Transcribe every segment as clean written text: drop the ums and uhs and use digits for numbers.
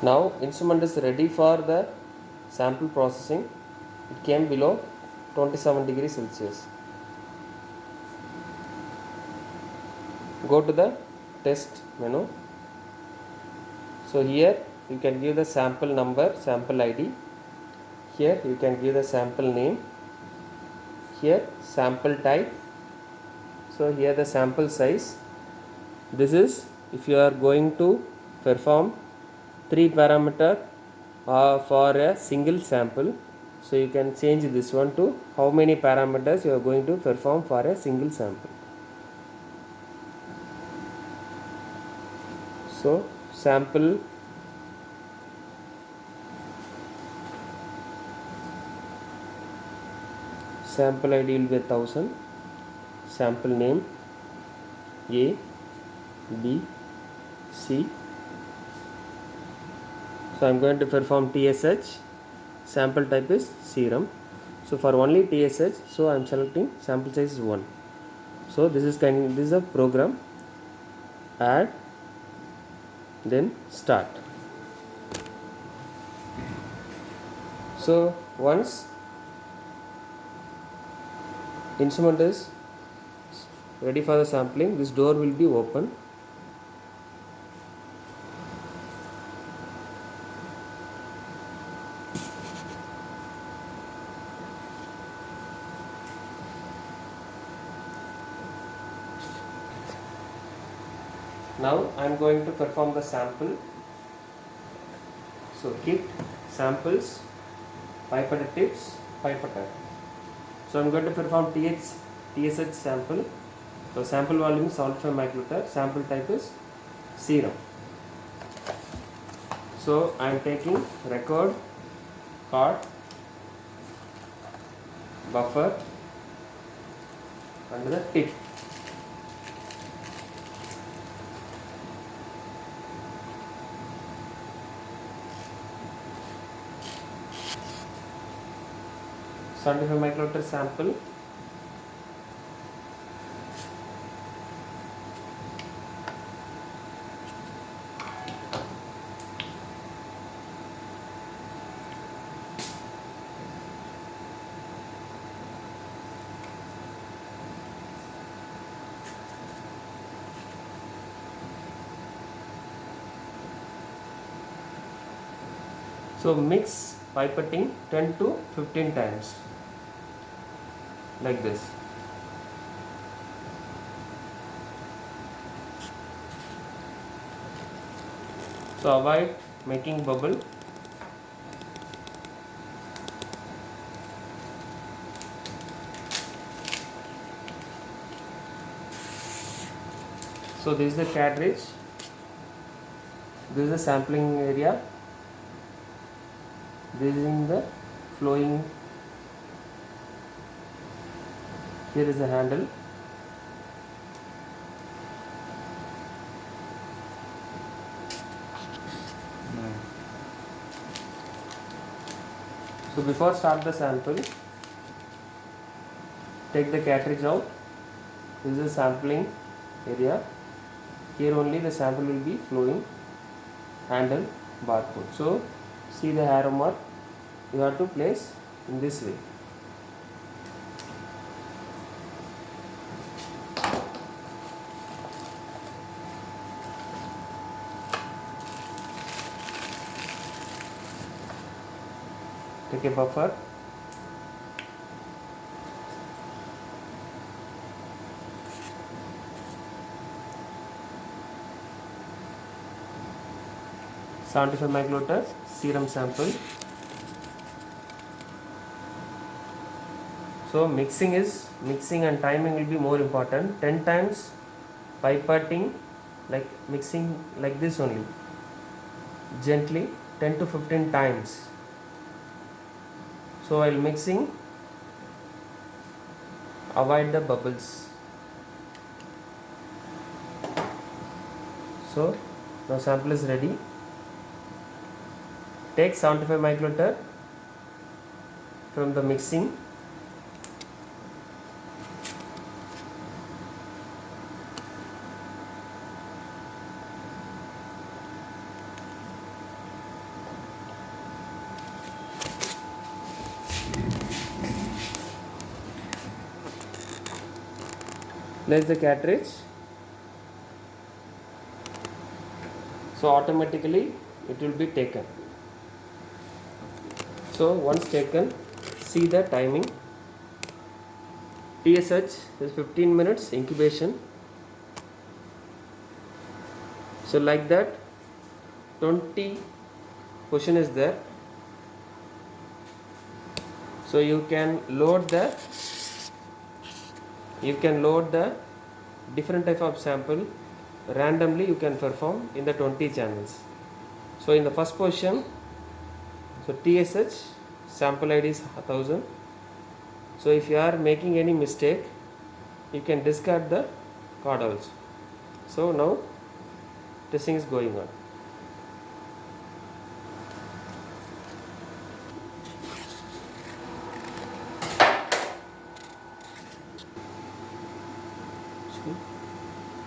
Now instrument is ready for the sample processing. It came below 27 degrees Celsius. Go to the test menu. So here you can give the sample number, sample ID. Here you can give the sample name. Here sample type. So here the sample size. This is if you are going to perform 3 parameter for a single sample. So you can change this one to how many parameters you are going to perform for a single sample. So sample ID will be 1000. Sample name A, B, C. So I am going to perform TSH. Sample type is serum. So for only TSH, so I am selecting sample size is 1. So this is a program. Add, then start. So once instrument is ready for the sampling, this door will be open. Now I am going to perform the sample. So kit, samples, pipette tips, pipette. So I am going to perform TSH sample. So sample volume is 75 microliter. Sample type is serum. So I am taking record, card, buffer and the tip. 75 microliter sample. So mix pipetting 10 to 15 times like this. So avoid making bubble. So this is the cartridge. This is the sampling area. This is in the flowing. Here is the handle. So before start the sample, take the cartridge out. This is the sampling area. Here only the sample will be flowing. Handle, barcode. So see the arrow mark. You have to place in this way. Take a buffer. $75 microliter serum sample. So mixing and timing will be more important. 10 times pipetting, like mixing like this only, gently 10 to 15 times. So while mixing, avoid the bubbles. So now sample is ready. Take 75 microliter from the mixing. place the cartridge. So automatically it will be taken. So once taken, see the timing. TSH is 15 minutes incubation. So like that 20 question is there. So you can load the different type of sample randomly. You can perform in the 20 channels. So in the first position, so TSH sample ID is 1000. So if you are making any mistake, you can discard the card also. So now testing is going on.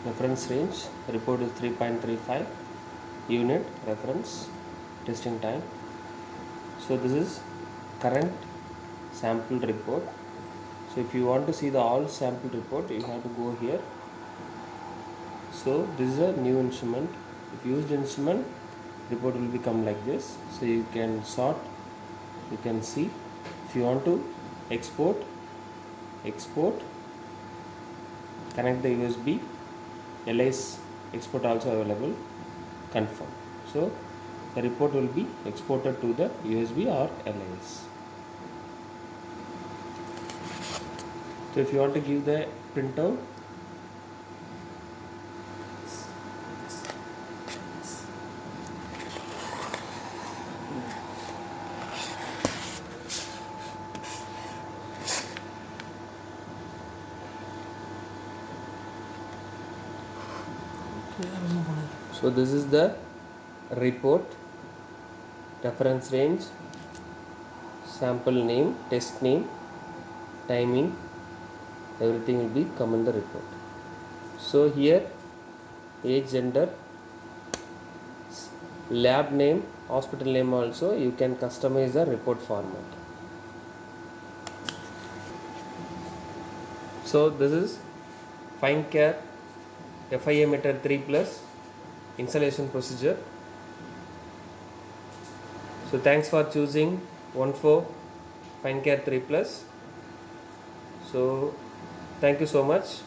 Reference range report is 3.35 unit reference testing time. So this is current sample report. So if you want to see the all sample report, you have to go here. So this is a new instrument. If used instrument, report will become like this. So you can sort, you can see. If you want to export, connect the USB, LIS export also available, confirm. So the report will be exported to the USB or LIS. So if you want to give the printout, so this is the report, reference range, sample name, test name, timing, everything will be come in the report. So here age, gender, lab name, hospital name also you can customize the report format. So this is FineCare FIA meter 3 plus installation procedure. So thanks for choosing 1.4 FineCare 3 plus. So thank you so much.